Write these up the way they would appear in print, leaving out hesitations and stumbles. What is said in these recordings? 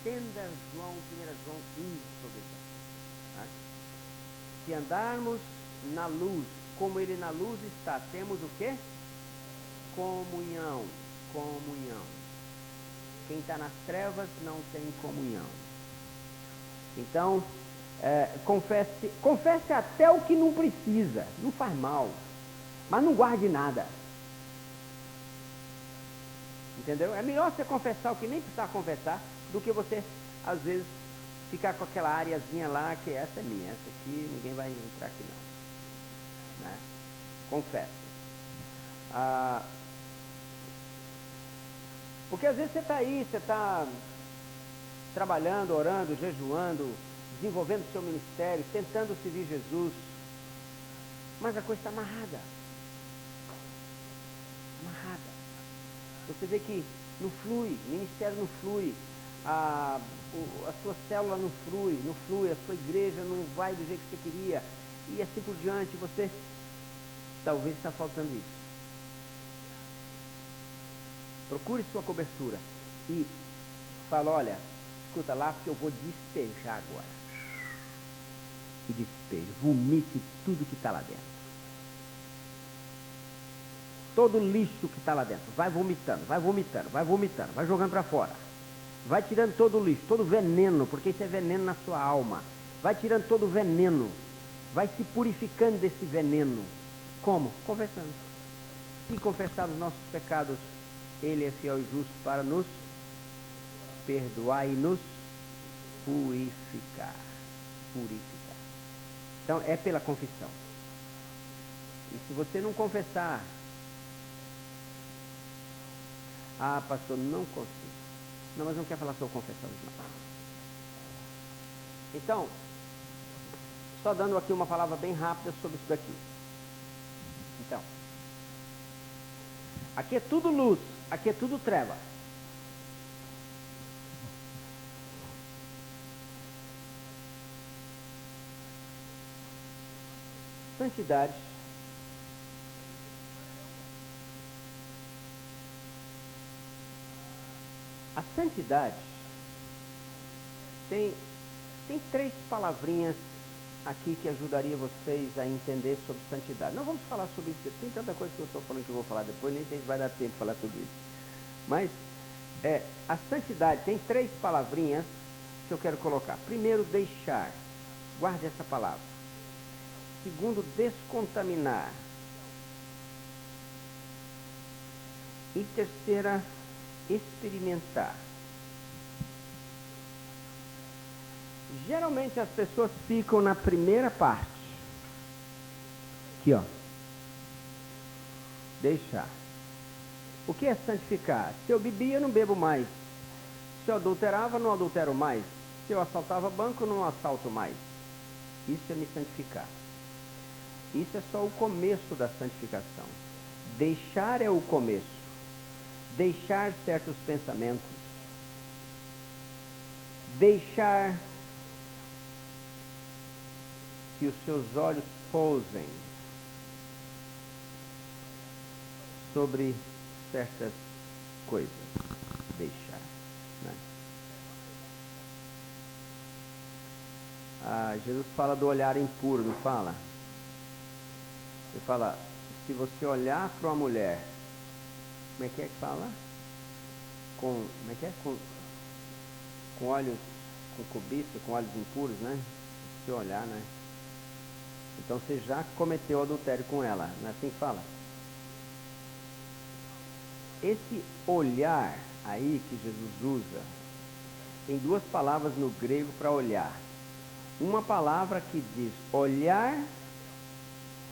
entenda João, 1 João 15 sobre isso. Tá? Se andarmos na luz, como ele na luz está, temos o quê? Comunhão. Comunhão. Quem está nas trevas não tem comunhão. Então, confesse até o que não precisa, não faz mal, mas não guarde nada. Entendeu? É melhor você confessar o que nem precisa confessar, do que você, às vezes, ficar com aquela areazinha lá, que essa é minha, essa aqui ninguém vai entrar aqui não. Né? Confesse. Porque às vezes você está aí, você está trabalhando, orando, jejuando, desenvolvendo seu ministério, tentando servir Jesus, mas a coisa está amarrada. Amarrada. Você vê que não flui, o ministério não flui, a sua célula não flui, a sua igreja não vai do jeito que você queria, e assim por diante. Você talvez está faltando isso. Procure sua cobertura e fala: olha, escuta lá, porque eu vou despejar agora. E despeje, vomite tudo que está lá dentro. Todo lixo que está lá dentro, vai vomitando, vai jogando para fora. Vai tirando todo o lixo, todo o veneno, porque isso é veneno na sua alma. Vai tirando todo o veneno, vai se purificando desse veneno. Como? Confessando. Se confessar os nossos pecados, Ele é fiel e justo para nos perdoar e nos purificar. Purificar. Então, é pela confissão. E se você não confessar: ah, pastor, não consigo. Não, mas não quer falar sobre confessão, não. Então, só dando aqui uma palavra bem rápida sobre isso daqui. Então, aqui é tudo luz, aqui é tudo treva. Santidade. A santidade tem 3 palavrinhas aqui que ajudaria vocês a entender sobre santidade. Não vamos falar sobre isso, tem tanta coisa que eu estou falando que eu vou falar depois, nem sei se vai dar tempo de falar tudo isso. Mas a santidade tem 3 palavrinhas que eu quero colocar. Primeiro, deixar. Guarde essa palavra. Segundo, descontaminar. E terceira, experimentar. Geralmente as pessoas ficam na primeira parte. Aqui, ó. Deixar. O que é santificar? Se eu bebia, eu não bebo mais. Se eu adulterava, não adultero mais. Se eu assaltava banco, não assalto mais. Isso é me santificar. Isso é só o começo da santificação. Deixar é o começo. Deixar certos pensamentos. Deixar que os seus olhos pousem sobre certas coisas. Deixar. Né? Jesus fala do olhar impuro, não fala? Ele fala: se você olhar para uma mulher, como é que fala? Como é que é? Com olhos, com cobiça, com olhos impuros, né? Se olhar, né? Então você já cometeu adultério com ela, não é assim que fala? Esse olhar aí que Jesus usa, tem 2 palavras no grego para olhar. Uma palavra que diz olhar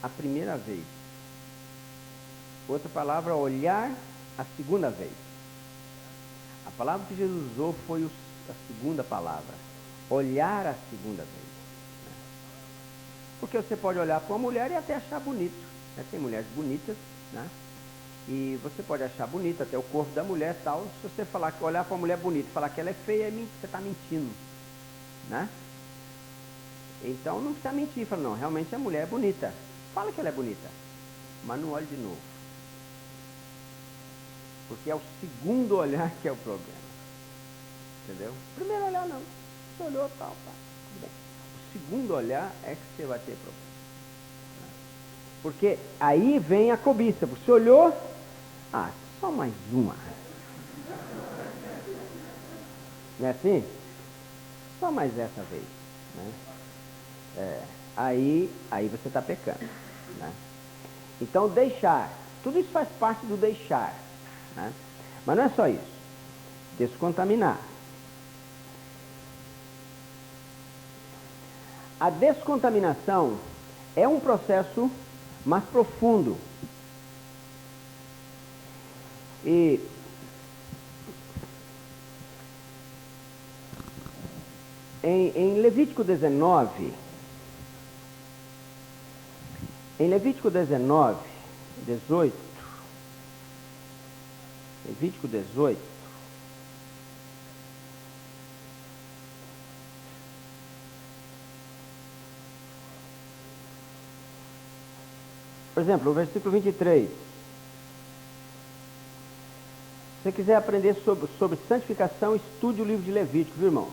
a primeira vez. Outra palavra, olhar a segunda vez. A palavra que Jesus usou foi a segunda palavra. Olhar a segunda vez. Porque você pode olhar para uma mulher e até achar bonito. Né? Tem mulheres bonitas, né? E você pode achar bonito até o corpo da mulher e tal. Se você olhar para uma mulher bonita e falar que ela é feia, você está mentindo. Né? Então não precisa mentir. Fala: não, realmente a mulher é bonita. Fala que ela é bonita, mas não olhe de novo. Porque é o segundo olhar que é o problema. Entendeu? Primeiro olhar não. Você olhou tal, tá. Tudo bem. O segundo olhar é que você vai ter problema. Porque aí vem a cobiça. Você olhou, só mais uma. Não é assim? Só mais essa vez. Né? Aí você está pecando. Né? Então deixar. Tudo isso faz parte do deixar. Né? Mas não é só isso. Descontaminar. A descontaminação é um processo mais profundo. E em Levítico 19, Levítico 18, por exemplo, o versículo 23. Se você quiser aprender sobre santificação, estude o livro de Levítico, viu, irmão?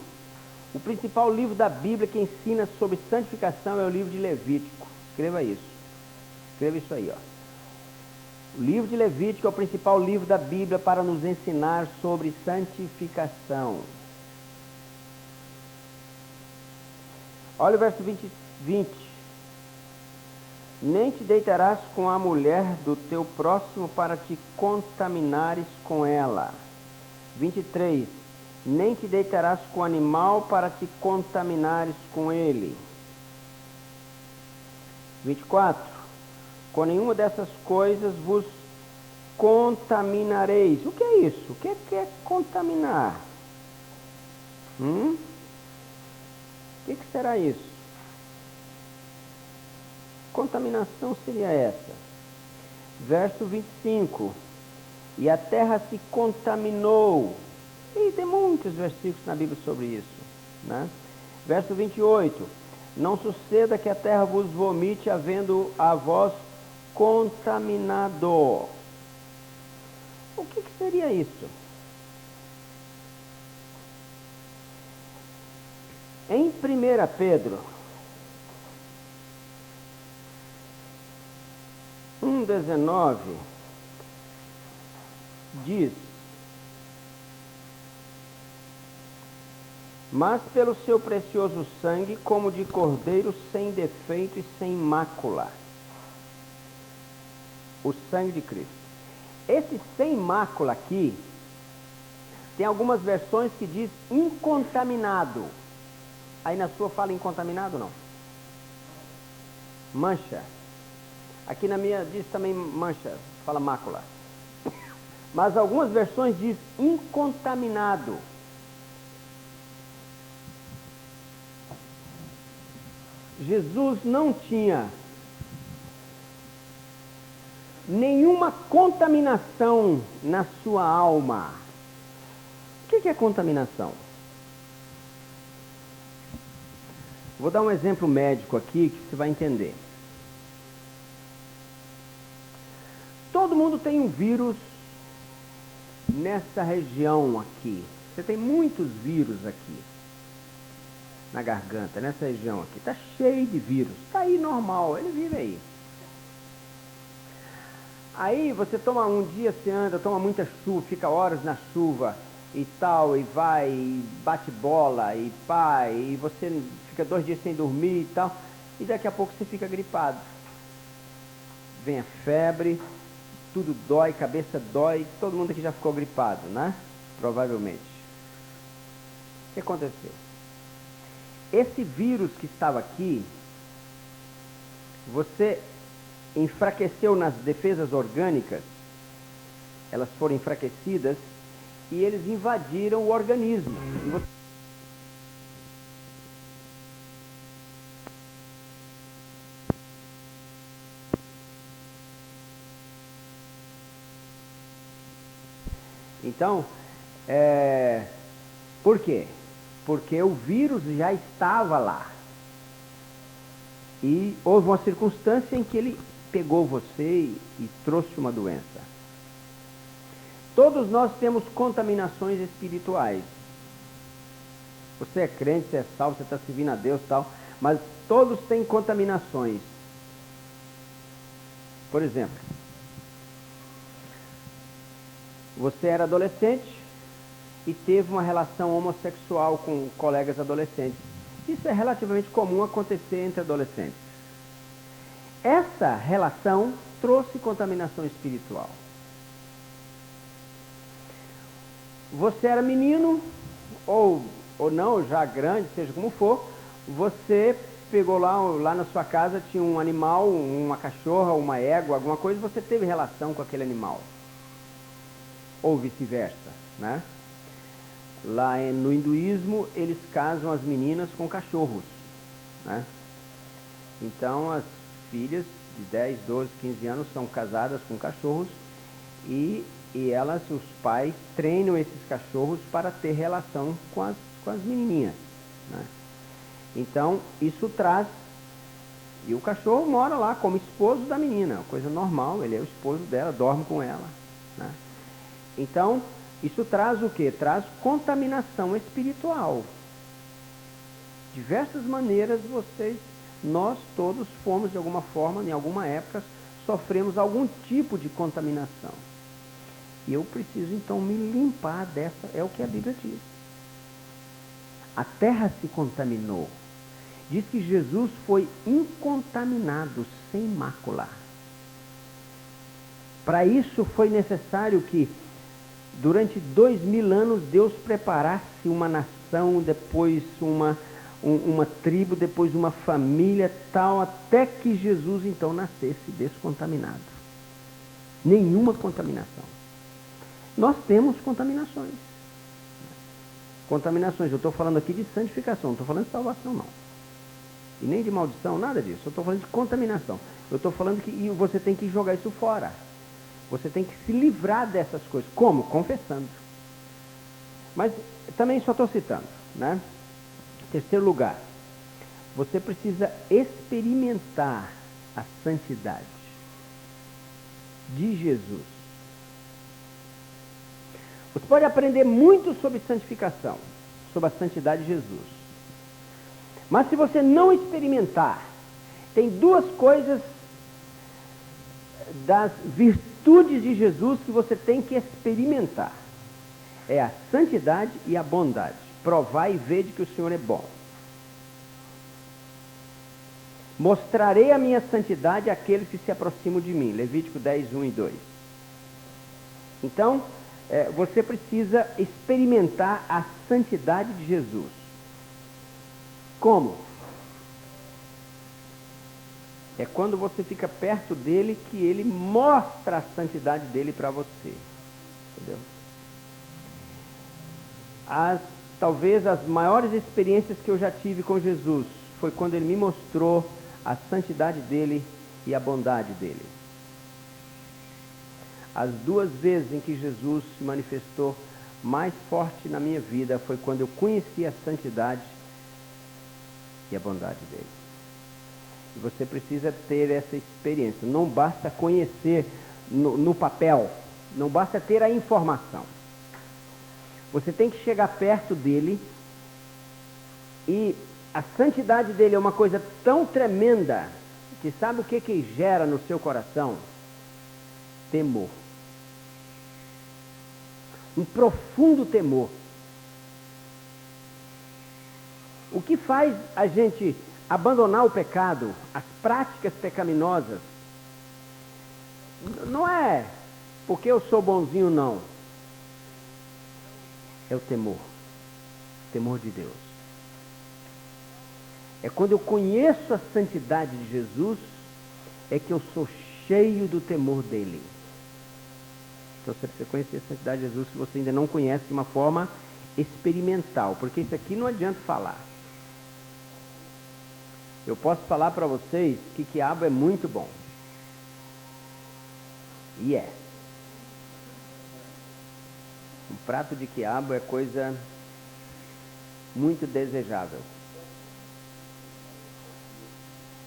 O principal livro da Bíblia que ensina sobre santificação é o livro de Levítico. Escreva isso. Escreva isso aí, ó. O livro de Levítico é o principal livro da Bíblia para nos ensinar sobre santificação. Olha o verso 20. Nem te deitarás com a mulher do teu próximo para te contaminares com ela. 23. Nem te deitarás com o animal para te contaminares com ele. 24. Com nenhuma dessas coisas vos contaminareis. O que é isso? O que é contaminar? O que será isso? Contaminação seria essa. Verso 25. E a terra se contaminou. E tem muitos versículos na Bíblia sobre isso. Né? Verso 28. Não suceda que a terra vos vomite, havendo a vós contaminado. O que seria isso? Em 1 Pedro 1,19 diz: mas pelo seu precioso sangue, como de cordeiro sem defeito e sem mácula. O sangue de Cristo. Esse sem mácula aqui, tem algumas versões que diz incontaminado. Aí na sua fala incontaminado não? Mancha. Aqui na minha diz também mancha, fala mácula. Mas algumas versões diz incontaminado. Jesus não tinha nenhuma contaminação na sua alma. O que é contaminação? Vou dar um exemplo médico aqui que você vai entender. Todo mundo tem um vírus nessa região aqui. Você tem muitos vírus aqui. Na garganta, nessa região aqui. Está cheio de vírus. Está aí normal, ele vive aí. Aí você toma um dia, você anda, toma muita chuva, fica horas na chuva e tal, e vai, e bate bola, e pá, e você fica 2 dias sem dormir e tal, e daqui a pouco você fica gripado. Vem a febre, tudo dói, cabeça dói, todo mundo aqui já ficou gripado, né? Provavelmente. O que aconteceu? Esse vírus que estava aqui, você enfraqueceu nas defesas orgânicas, elas foram enfraquecidas e eles invadiram o organismo. Então, por quê? Porque o vírus já estava lá. E houve uma circunstância em que ele pegou você e trouxe uma doença. Todos nós temos contaminações espirituais. Você é crente, você é salvo, você está servindo a Deus e tal, mas todos têm contaminações. Por exemplo, você era adolescente e teve uma relação homossexual com colegas adolescentes. Isso é relativamente comum acontecer entre adolescentes. Essa relação trouxe contaminação espiritual. Você era menino, ou não, já grande, seja como for, você pegou lá na sua casa, tinha um animal, uma cachorra, uma égua, alguma coisa, você teve relação com aquele animal. Ou vice-versa, né? Lá no hinduísmo, eles casam as meninas com cachorros, né? Então, as filhas de 10, 12, 15 anos são casadas com cachorros e elas, os pais, treinam esses cachorros para ter relação com as menininhas, né? Então, isso traz... E o cachorro mora lá como esposo da menina, coisa normal, ele é o esposo dela, dorme com ela, né? Então, isso traz o quê? Traz contaminação espiritual. Diversas maneiras nós todos fomos de alguma forma, em alguma época, sofremos algum tipo de contaminação. E eu preciso então me limpar dessa, é o que a Bíblia diz. A terra se contaminou. Diz que Jesus foi incontaminado, sem mácula. Para isso foi necessário que durante 2000 anos Deus preparasse uma nação, depois uma tribo, depois uma família, tal, até que Jesus então nascesse descontaminado. Nenhuma contaminação. Nós temos contaminações. Contaminações, eu estou falando aqui de santificação, não estou falando de salvação não. E nem de maldição, nada disso. Eu estou falando de contaminação. Eu estou falando que você tem que jogar isso fora. Você tem que se livrar dessas coisas. Como? Confessando. Mas também só estou citando, né? Terceiro lugar, você precisa experimentar a santidade de Jesus. Você pode aprender muito sobre santificação, sobre a santidade de Jesus. Mas se você não experimentar, tem duas coisas das virtudes de Jesus que você tem que experimentar. É a santidade e a bondade. Provai e vede que o Senhor é bom. Mostrarei a minha santidade àqueles que se aproximam de mim. Levítico 10, 1 e 2. Então, você precisa experimentar a santidade de Jesus. Como? É quando você fica perto dele que ele mostra a santidade dele para você. Entendeu? Talvez as maiores experiências que eu já tive com Jesus foi quando ele me mostrou a santidade dele e a bondade dele. As duas vezes em que Jesus se manifestou mais forte na minha vida foi quando eu conheci a santidade e a bondade dele. E você precisa ter essa experiência. Não basta conhecer no papel, não basta ter a informação. Você tem que chegar perto dele e a santidade dele é uma coisa tão tremenda que sabe o que gera no seu coração? Temor. Um profundo temor. O que faz a gente abandonar o pecado, as práticas pecaminosas, não é porque eu sou bonzinho, não. É o temor. Temor de Deus. É quando eu conheço a santidade de Jesus, é que eu sou cheio do temor dele. Então você precisa conhecer a santidade de Jesus se você ainda não conhece de uma forma experimental, porque isso aqui não adianta falar. Eu posso falar para vocês que quiabo é muito bom. E é. Um prato de quiabo é coisa muito desejável.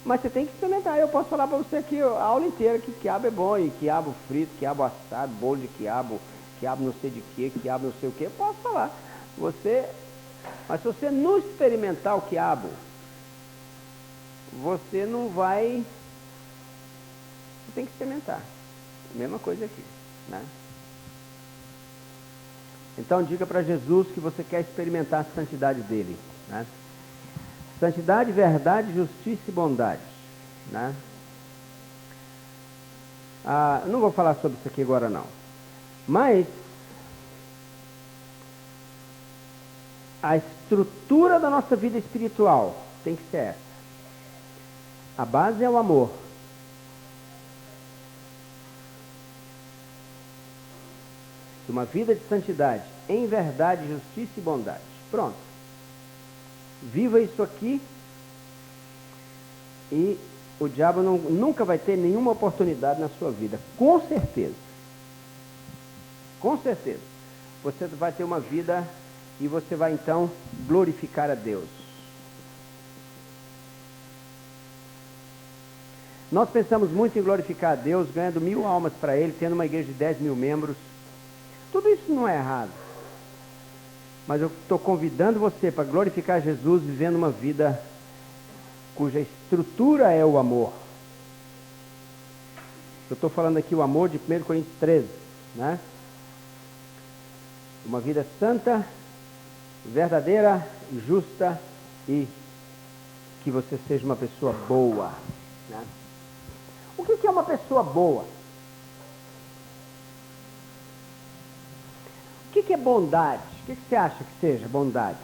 Mas você tem que experimentar. Eu posso falar para você aqui a aula inteira que quiabo é bom. E quiabo frito, quiabo assado, bolo de quiabo, quiabo não sei de quê, quiabo não sei o quê. Eu posso falar. Você Mas se você não experimentar o quiabo, você não vai... Você tem que experimentar. Mesma coisa aqui, né? Então diga para Jesus que você quer experimentar a santidade dele, né? Santidade, verdade, justiça e bondade, né? Não vou falar sobre isso aqui agora não. Mas a estrutura da nossa vida espiritual tem que ser essa. A base é o amor. Uma vida de santidade, em verdade, justiça e bondade. Pronto. Viva isso aqui e o diabo nunca vai ter nenhuma oportunidade na sua vida. Com certeza. Com certeza. Você vai ter uma vida e você vai então glorificar a Deus. Nós pensamos muito em glorificar a Deus, ganhando 1000 almas para Ele, tendo uma igreja de 10.000 membros. Tudo isso não é errado. Mas eu estou convidando você para glorificar Jesus vivendo uma vida cuja estrutura é o amor. Eu estou falando aqui o amor de 1 Coríntios 13, né? Uma vida santa, verdadeira, justa e que você seja uma pessoa boa, né? O que é uma pessoa boa? O que é bondade? O que você acha que seja bondade?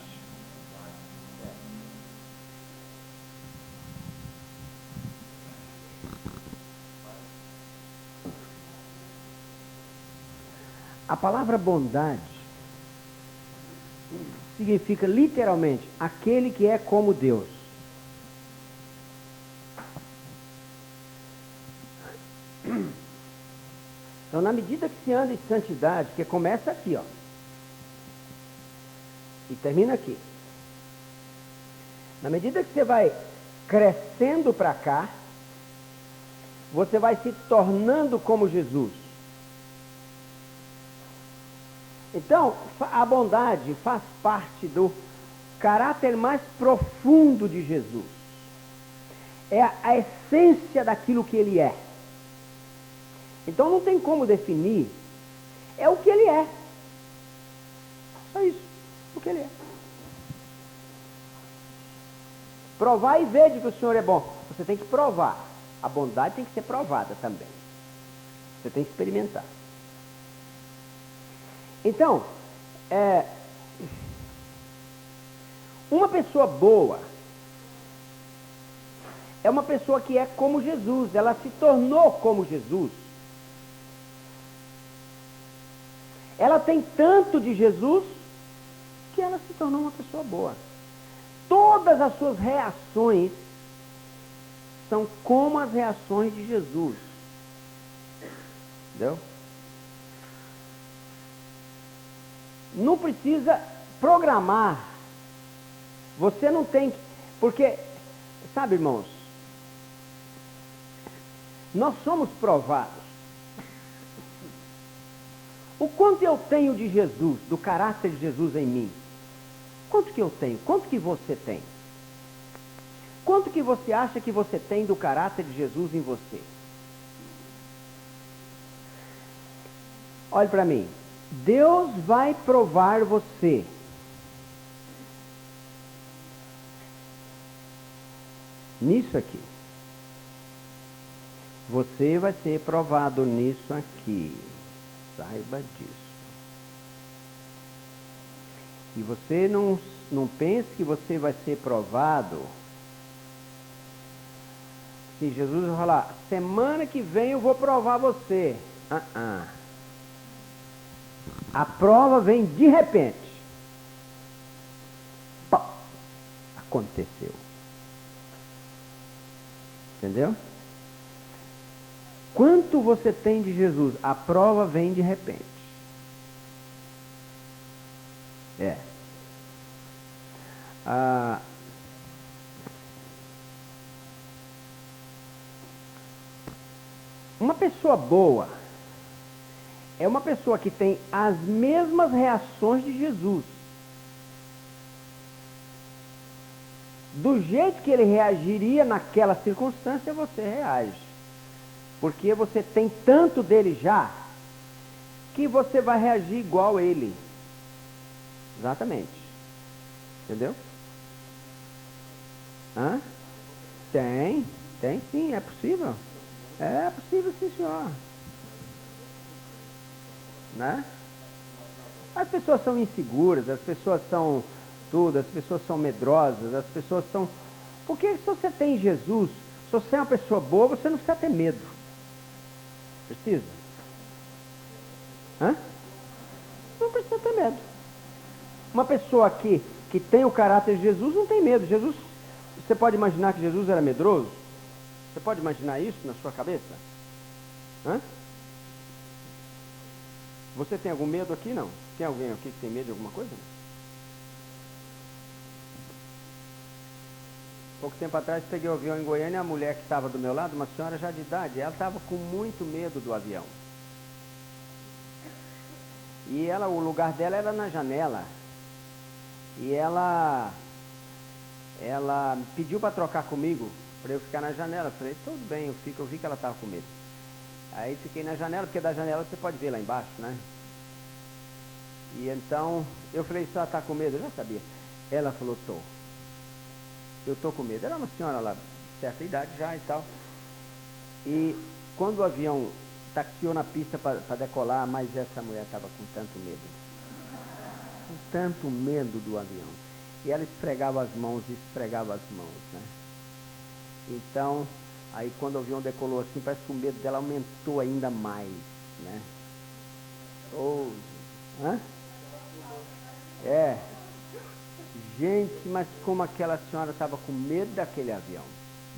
A palavra bondade significa literalmente aquele que é como Deus. Então, na medida que se anda em santidade, que começa aqui, ó, e termina aqui. Na medida que você vai crescendo para cá, você vai se tornando como Jesus. Então, a bondade faz parte do caráter mais profundo de Jesus. É a essência daquilo que ele é. Então não tem como definir. É o que ele é. É isso. O que ele é. Provar e ver de que o Senhor é bom. Você tem que provar. A bondade tem que ser provada também. Você tem que experimentar. Então, uma pessoa boa é uma pessoa que é como Jesus. Ela se tornou como Jesus. Ela tem tanto de Jesus que ela se tornou uma pessoa boa. Todas as suas reações são como as reações de Jesus. Entendeu? Não precisa programar. Você não tem que... Porque, sabe, irmãos, nós somos provados. O quanto eu tenho de Jesus, do caráter de Jesus em mim? Quanto que eu tenho? Quanto que você tem? Quanto que você acha que você tem do caráter de Jesus em você? Olhe para mim. Deus vai provar você. Nisso aqui. Você vai ser provado nisso aqui. Saiba disso. E você não pense que você vai ser provado. Se Jesus vai falar, semana que vem eu vou provar você. A prova vem de repente. Pô, aconteceu. Entendeu? Quanto você tem de Jesus? A prova vem de repente. Uma pessoa boa é uma pessoa que tem as mesmas reações de Jesus. do jeito que ele reagiria naquela circunstância, você reage. Porque você tem tanto dele já, que você vai reagir igual ele. Exatamente. Entendeu? Hã? Tem sim, é possível. É possível sim, senhor. Né? As pessoas são inseguras, as pessoas são tudo, as pessoas são medrosas, as pessoas são... Porque se você tem Jesus, se você é uma pessoa boa, você não precisa ter medo. Precisa? Hã? Não precisa ter medo. Uma pessoa que tem o caráter de Jesus não tem medo. Jesus, você pode imaginar que Jesus era medroso? Você pode imaginar isso na sua cabeça? Hã? Você tem algum medo aqui? Não? Tem alguém aqui que tem medo de alguma coisa? Pouco tempo atrás peguei o avião em Goiânia e a mulher que estava do meu lado, uma senhora já de idade, ela estava com muito medo do avião. E ela, o lugar dela era na janela. E ela pediu para trocar comigo, para eu ficar na janela. Eu falei, tudo bem, eu fico. Eu vi que ela estava com medo. Aí fiquei na janela, porque da janela você pode ver lá embaixo, né? E então, eu falei, se ela está com medo? Eu já sabia. Ela falou, eu tô com medo. Era uma senhora lá, de certa idade já e tal. E quando o avião taxiou na pista para decolar, mas essa mulher estava com tanto medo. Com tanto medo do avião. E ela esfregava as mãos, né? Então, aí quando o avião decolou assim, parece que o medo dela aumentou ainda mais, né? Hã? É. Gente, mas como aquela senhora estava com medo daquele avião,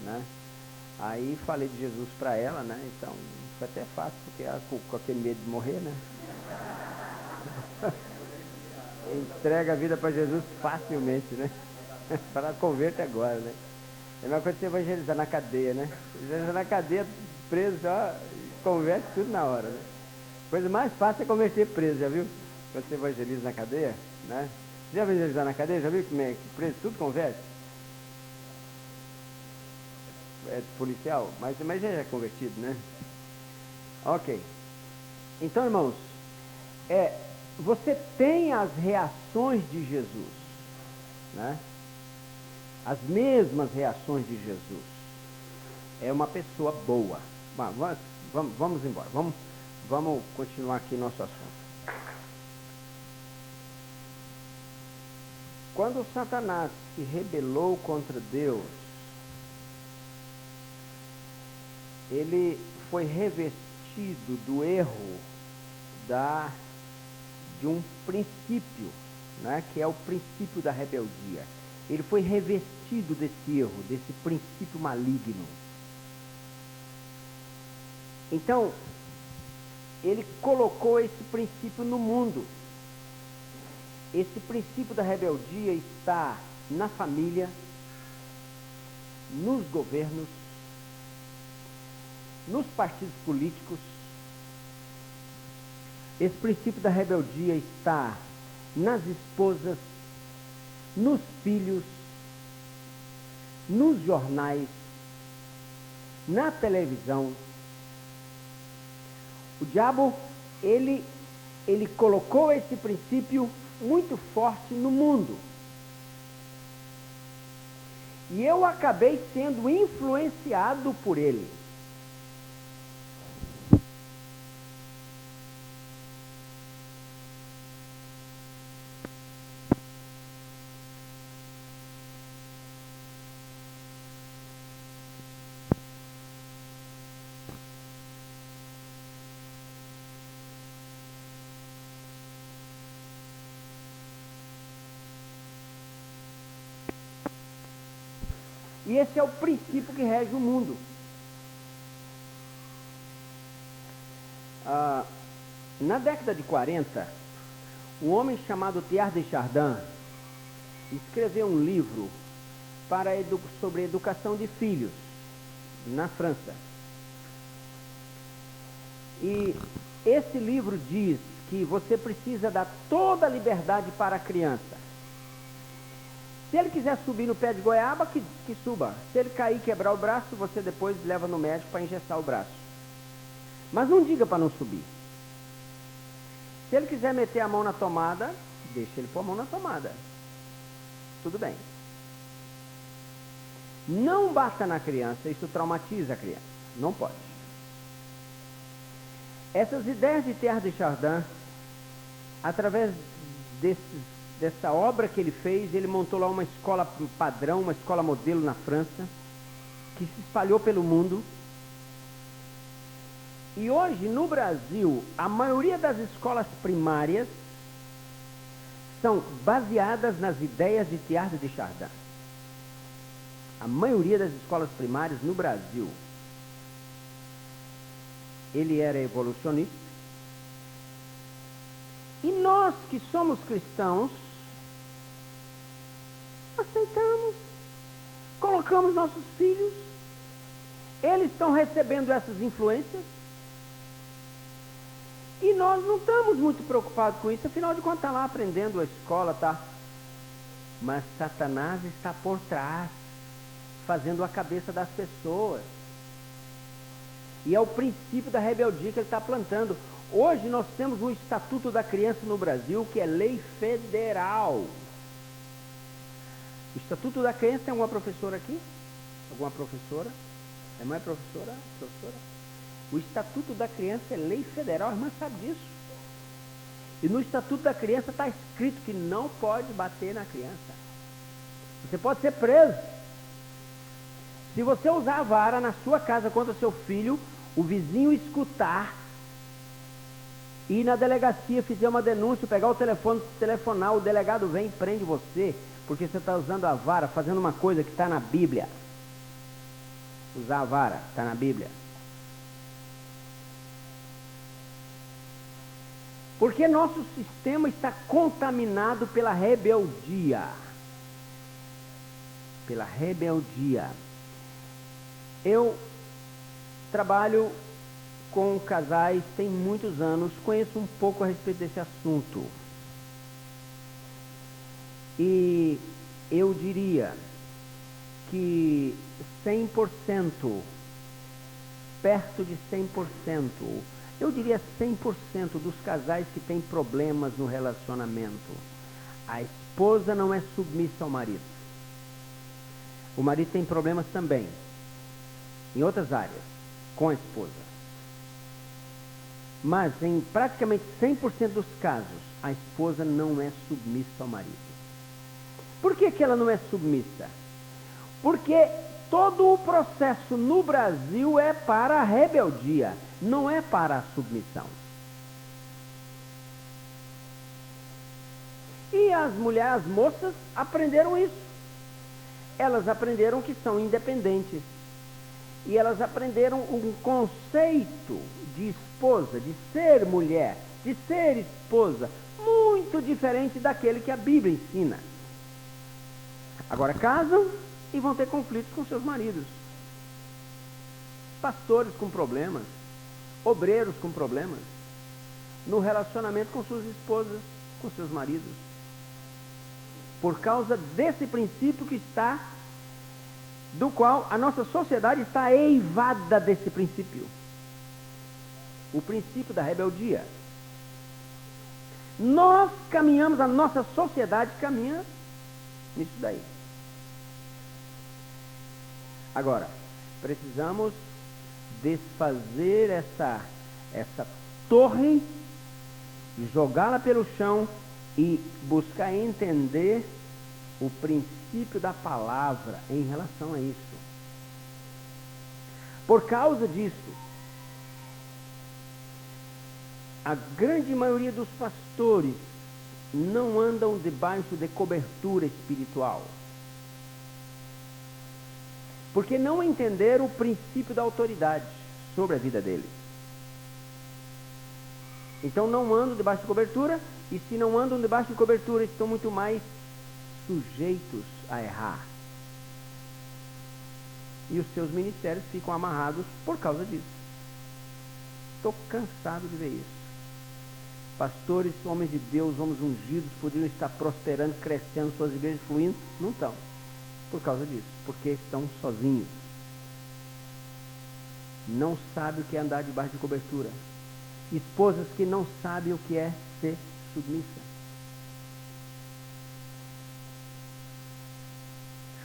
né? Aí falei de Jesus para ela, né? Então, foi até fácil, porque ela com aquele medo de morrer, né? Entrega a vida para Jesus facilmente, né? Para converte agora, né? É a mesma coisa que você evangelizar na cadeia, né? Evangelizar na cadeia, preso, ó, converte tudo na hora, né? Coisa mais fácil é converter preso, já viu? Quando você evangeliza na cadeia, né? Já evangelizar na cadeia, já viu como é que preso tudo converte? É policial, mas já é convertido, né? Ok. Então, irmãos, você tem as reações de Jesus, né? As mesmas reações de Jesus. É uma pessoa boa. Vamos embora. Vamos continuar aqui nosso assunto. Quando Satanás se rebelou contra Deus, ele foi revestido do erro de um princípio, né, que é o princípio da rebeldia. Ele foi revestido desse erro, desse princípio maligno. Então, ele colocou esse princípio no mundo. Esse princípio da rebeldia está na família, nos governos, nos partidos políticos. Esse princípio da rebeldia está nas esposas, nos filhos, nos jornais, na televisão. O diabo, ele colocou esse princípio muito forte no mundo. E eu acabei sendo influenciado por ele. E esse é o princípio que rege o mundo. Na década de 40, um homem chamado Teilhard de Chardin escreveu um livro sobre educação de filhos na França. E esse livro diz que você precisa dar toda a liberdade para a criança. Se ele quiser subir no pé de goiaba, que suba. Se ele cair e quebrar o braço, você depois leva no médico para engessar o braço. Mas não diga para não subir. Se ele quiser meter a mão na tomada, deixa ele pôr a mão na tomada. Tudo bem. Não bata na criança, isso traumatiza a criança. Não pode. Essas ideias de Teilhard de Chardin, através dessa obra que ele fez, ele montou lá uma escola padrão, uma escola modelo na França, que se espalhou pelo mundo. E hoje, no Brasil, a maioria das escolas primárias são baseadas nas ideias de Teilhard de Chardin. A maioria das escolas primárias no Brasil. Ele era evolucionista. E nós que somos cristãos, aceitamos, colocamos nossos filhos, eles estão recebendo essas influências, e nós não estamos muito preocupados com isso, afinal de contas está lá aprendendo a escola, tá? Mas Satanás está por trás, fazendo a cabeça das pessoas. E é o princípio da rebeldia que ele está plantando. Hoje nós temos um Estatuto da Criança no Brasil, que é lei federal. O Estatuto da Criança, tem alguma professora aqui? Alguma professora? A irmã é professora? Professora? O Estatuto da Criança é lei federal, a irmã sabe disso. E no Estatuto da Criança está escrito que não pode bater na criança. Você pode ser preso. Se você usar a vara na sua casa contra seu filho, o vizinho escutar, e na delegacia fizer uma denúncia, pegar o telefone, telefonar, o delegado vem e prende você, porque você está usando a vara, fazendo uma coisa que está na Bíblia. Usar a vara, está na Bíblia. Porque nosso sistema está contaminado pela rebeldia. Pela rebeldia. Eu trabalho com casais tem muitos anos, conheço um pouco a respeito desse assunto. E eu diria que 100%, perto de 100%, eu diria 100% dos casais que têm problemas no relacionamento, a esposa não é submissa ao marido. O marido tem problemas também, em outras áreas, com a esposa. Mas em praticamente 100% dos casos, a esposa não é submissa ao marido. Por que ela não é submissa? Porque todo o processo no Brasil é para a rebeldia, não é para a submissão. E as mulheres, as moças, aprenderam isso. Elas aprenderam que são independentes. E elas aprenderam um conceito de esposa, de ser mulher, de ser esposa, muito diferente daquele que a Bíblia ensina. Agora casam e vão ter conflitos com seus maridos. Pastores com problemas, obreiros com problemas, no relacionamento com suas esposas, com seus maridos. Por causa desse princípio que está, do qual a nossa sociedade está eivada desse princípio. O princípio da rebeldia. Nós caminhamos, a nossa sociedade caminha nisso daí. Agora, precisamos desfazer essa torre, jogá-la pelo chão e buscar entender o princípio da palavra em relação a isso. Por causa disso, a grande maioria dos pastores não andam debaixo de cobertura espiritual. Porque não entenderam o princípio da autoridade sobre a vida deles. Então não andam debaixo de cobertura, e se não andam debaixo de cobertura, estão muito mais sujeitos a errar. E os seus ministérios ficam amarrados por causa disso. Estou cansado de ver isso. Pastores, homens de Deus, homens ungidos, poderiam estar prosperando, crescendo, suas igrejas fluindo. Não estão. Por causa disso. Porque estão sozinhos. Não sabem o que é andar debaixo de cobertura. Esposas que não sabem o que é ser submissa.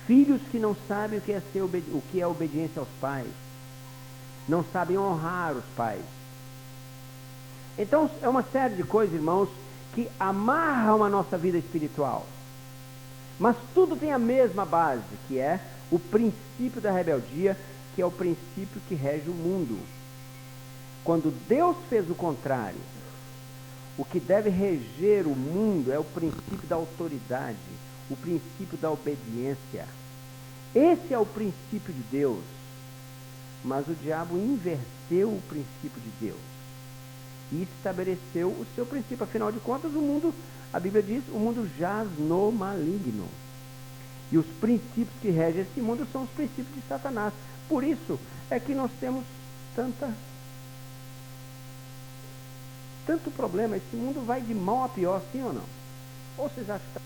Filhos que não sabem o que é obediência aos pais. Não sabem honrar os pais. Então, é uma série de coisas, irmãos, que amarram a nossa vida espiritual. Mas tudo tem a mesma base, que é o princípio da rebeldia, que é o princípio que rege o mundo. Quando Deus fez o contrário, o que deve reger o mundo é o princípio da autoridade, o princípio da obediência. Esse é o princípio de Deus. Mas o diabo inverteu o princípio de Deus e estabeleceu o seu princípio. Afinal de contas, o mundo, a Bíblia diz, o mundo jaz no maligno. E os princípios que regem esse mundo são os princípios de Satanás. Por isso é que nós temos tanto problema. Esse mundo vai de mal a pior, sim ou não? Ou vocês acham que